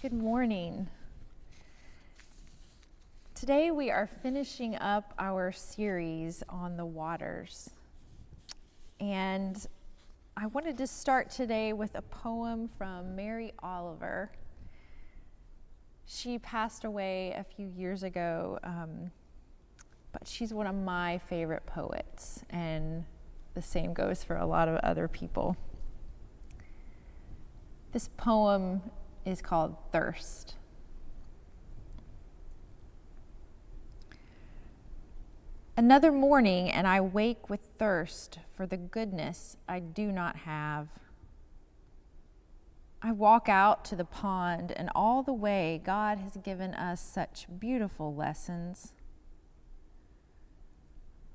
Good morning. Today we are finishing up our series on the waters. And I wanted to start today with a poem from Mary Oliver. She passed away a few years ago, but she's one of my favorite poets, and the same goes for a lot of other people. This poem is called Thirst. Another morning, and I wake with thirst for the goodness I do not have. I walk out to the pond, and all the way God has given us such beautiful lessons.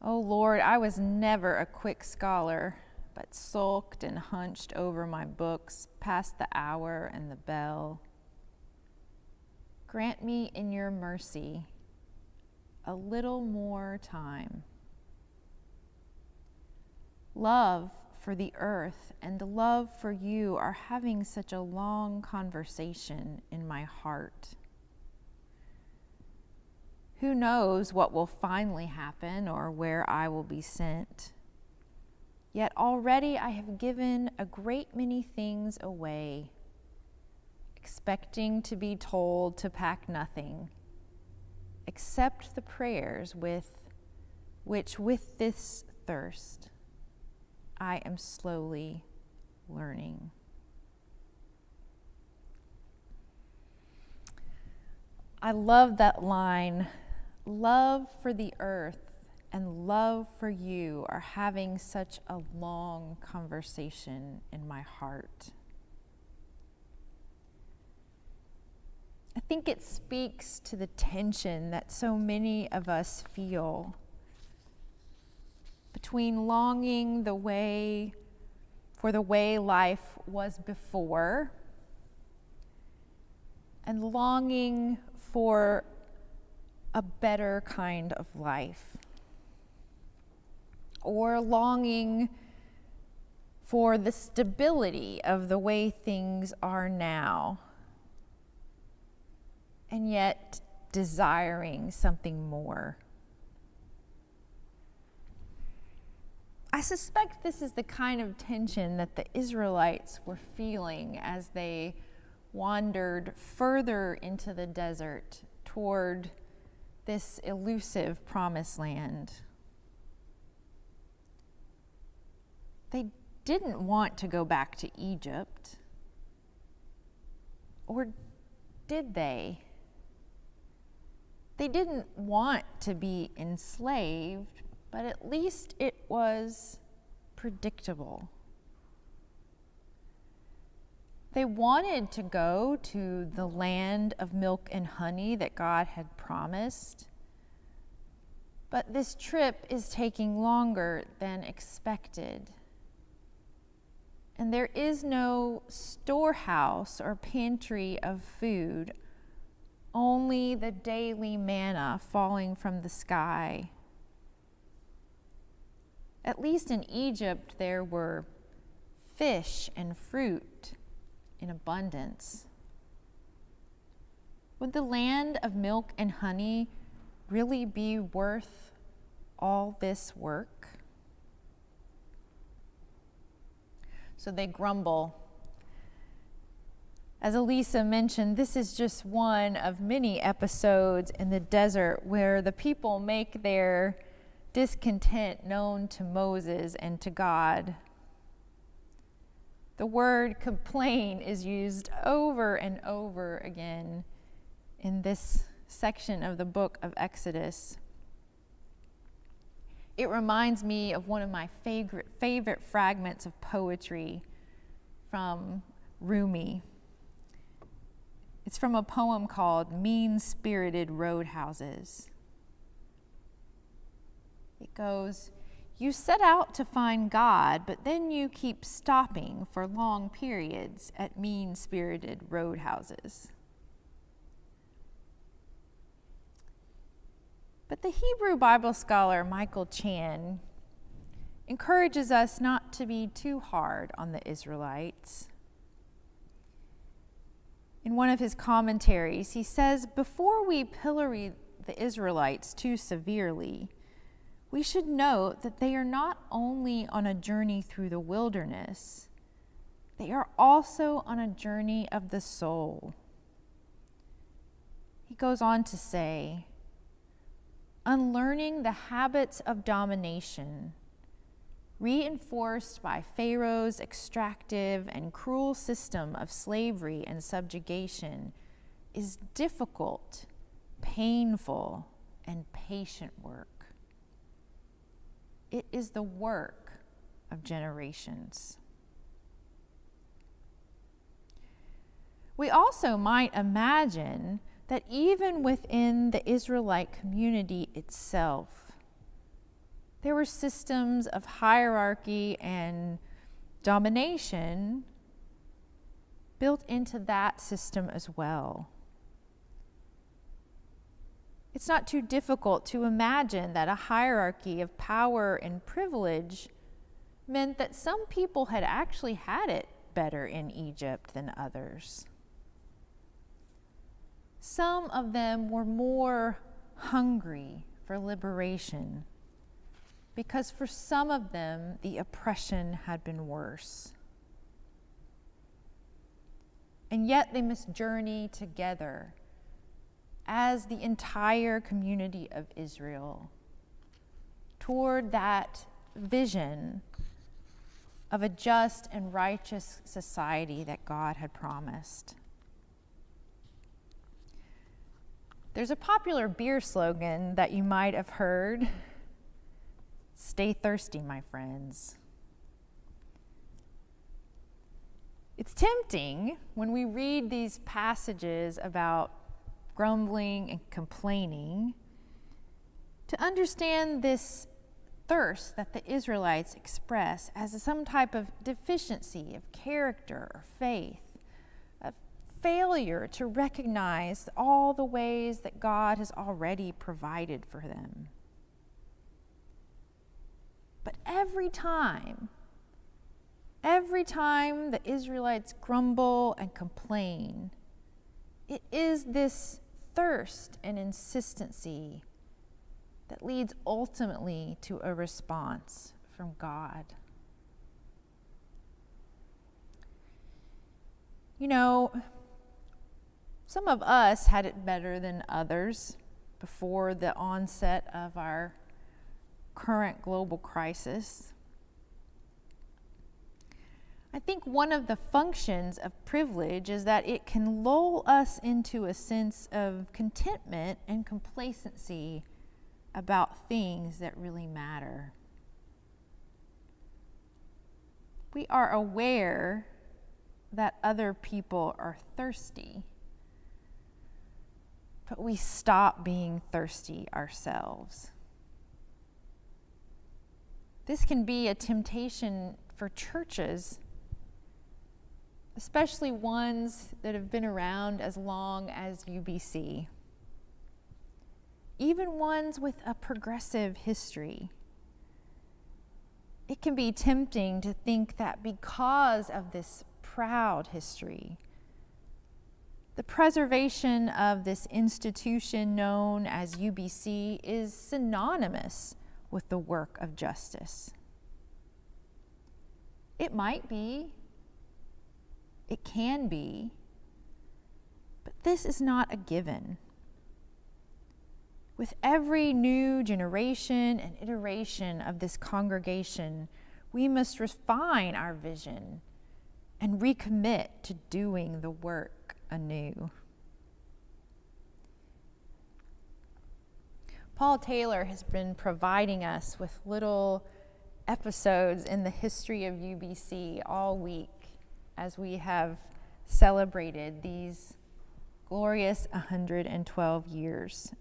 Oh Lord, I was never a quick scholar, but sulked and hunched over my books past the hour and the bell. Grant me in your mercy a little more time. Love for the earth and love for you are having such a long conversation in my heart. Who knows what will finally happen or where I will be sent? Yet already I have given a great many things away, expecting to be told to pack nothing, except the prayers with this thirst I am slowly learning. I love that line, love for the earth and love for you are having such a long conversation in my heart. I think it speaks to the tension that so many of us feel between longing for the way life was before and longing for a better kind of life, or longing for the stability of the way things are now, and yet desiring something more. I suspect this is the kind of tension that the Israelites were feeling as they wandered further into the desert toward this elusive promised land. They didn't want to go back to Egypt. Or did they? They didn't want to be enslaved, but at least it was predictable. They wanted to go to the land of milk and honey that God had promised, but this trip is taking longer than expected. And there is no storehouse or pantry of food, only the daily manna falling from the sky. At least in Egypt, there were fish and fruit in abundance. Would the land of milk and honey really be worth all this work? So they grumble. As Elisa mentioned, this is just one of many episodes in the desert where the people make their discontent known to Moses and to God. The word complain is used over and over again in this section of the book of Exodus. It reminds me of one of my favorite fragments of poetry from Rumi. It's from a poem called Mean-Spirited Roadhouses. It goes, "You set out to find God, but then you keep stopping for long periods at mean-spirited roadhouses." But the Hebrew Bible scholar Michael Chan encourages us not to be too hard on the Israelites. In one of his commentaries, he says, before we pillory the Israelites too severely, we should note that they are not only on a journey through the wilderness, they are also on a journey of the soul. He goes on to say, unlearning the habits of domination, reinforced by Pharaoh's extractive and cruel system of slavery and subjugation, is difficult, painful, and patient work. It is the work of generations. We also might imagine that even within the Israelite community itself, there were systems of hierarchy and domination built into that system as well. It's not too difficult to imagine that a hierarchy of power and privilege meant that some people had actually had it better in Egypt than others. Some of them were more hungry for liberation, because for some of them, the oppression had been worse. And yet they must journey together as the entire community of Israel toward that vision of a just and righteous society that God had promised. There's a popular beer slogan that you might have heard. Stay thirsty, my friends. It's tempting when we read these passages about grumbling and complaining to understand this thirst that the Israelites express as some type of deficiency of character or faith, a failure to recognize all the ways that God has already provided for them. But every time the Israelites grumble and complain, it is this thirst and insistency that leads ultimately to a response from God. You know, some of us had it better than others before the onset of our current global crisis. I think one of the functions of privilege is that it can lull us into a sense of contentment and complacency about things that really matter. We are aware that other people are thirsty, but we stop being thirsty ourselves. This can be a temptation for churches, especially ones that have been around as long as UBC, even ones with a progressive history. It can be tempting to think that because of this proud history, the preservation of this institution known as UBC is synonymous with the work of justice. It might be, it can be, but this is not a given. With every new generation and iteration of this congregation, we must refine our vision and recommit to doing the work anew. Paul Taylor has been providing us with little episodes in the history of UBC all week as we have celebrated these glorious 112 years.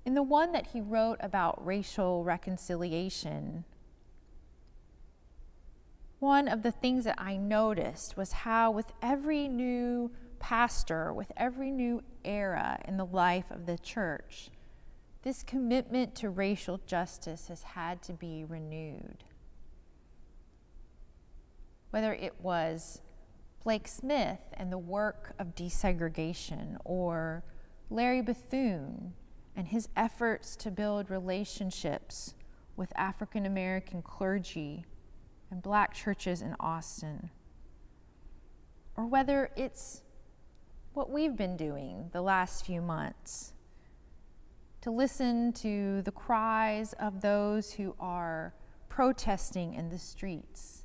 In the one that he wrote about racial reconciliation, one of the things that I noticed was how with every new pastor, with every new era in the life of the church, this commitment to racial justice has had to be renewed. Whether it was Blake Smith and the work of desegregation, or Larry Bethune and his efforts to build relationships with African American clergy and Black churches in Austin, or whether it's what we've been doing the last few months, to listen to the cries of those who are protesting in the streets,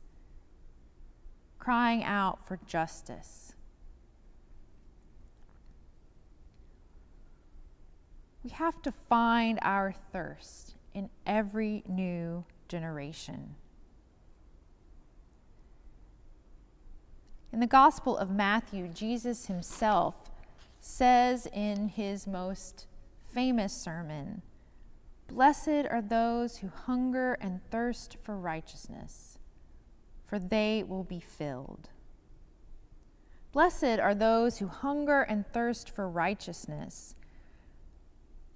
crying out for justice. We have to find our thirst in every new generation. In the Gospel of Matthew, Jesus himself says in his most famous sermon, "Blessed are those who hunger and thirst for righteousness, for they will be filled." Blessed are those who hunger and thirst for righteousness.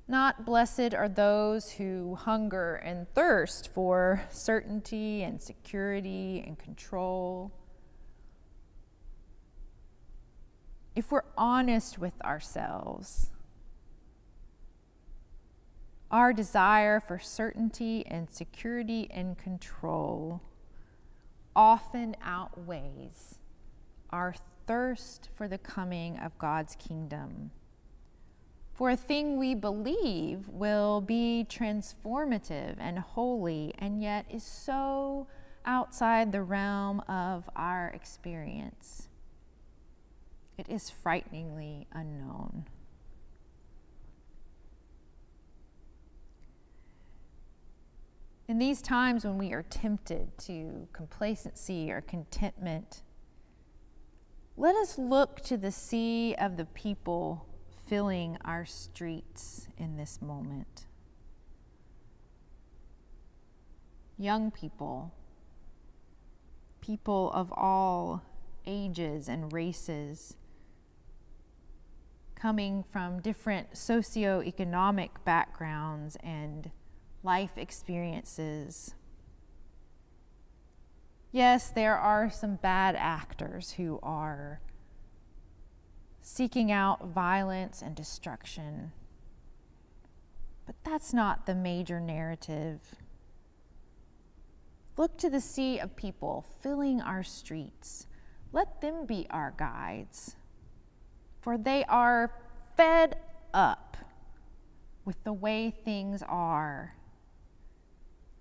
Not blessed are those who hunger and thirst for certainty and security and control. If we're honest with ourselves, our desire for certainty and security and control often outweighs our thirst for the coming of God's kingdom, for a thing we believe will be transformative and holy, and yet is so outside the realm of our experience. It is frighteningly unknown. In these times when we are tempted to complacency or contentment, let us look to the sea of the people filling our streets in this moment. Young people, people of all ages and races, coming from different socioeconomic backgrounds and life experiences. Yes, there are some bad actors who are seeking out violence and destruction, but that's not the major narrative. Look to the sea of people filling our streets. Let them be our guides, for they are fed up with the way things are.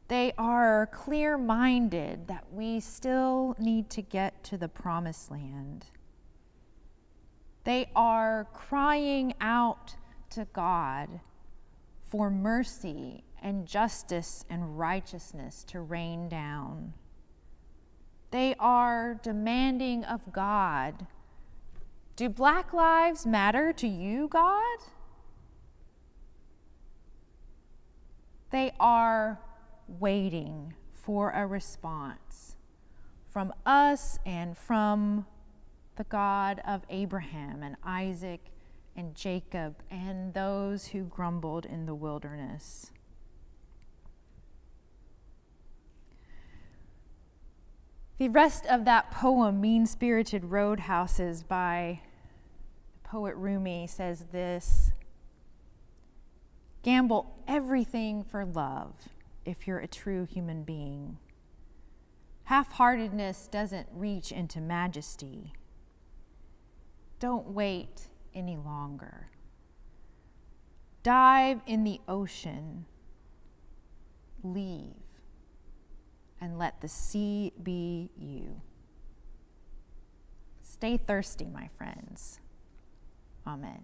They are clear-minded that we still need to get to the promised land. They are crying out to God for mercy and justice and righteousness to rain down. They are demanding of God, "Do Black lives matter to you, God?" They are waiting for a response from us and from the God of Abraham and Isaac and Jacob and those who grumbled in the wilderness. The rest of that poem, Mean-Spirited Roadhouses, by the poet Rumi, says this: "Gamble everything for love if you're a true human being. Half-heartedness doesn't reach into majesty. Don't wait any longer. Dive in the ocean, leave, and let the sea be you." Stay thirsty, my friends. Amen.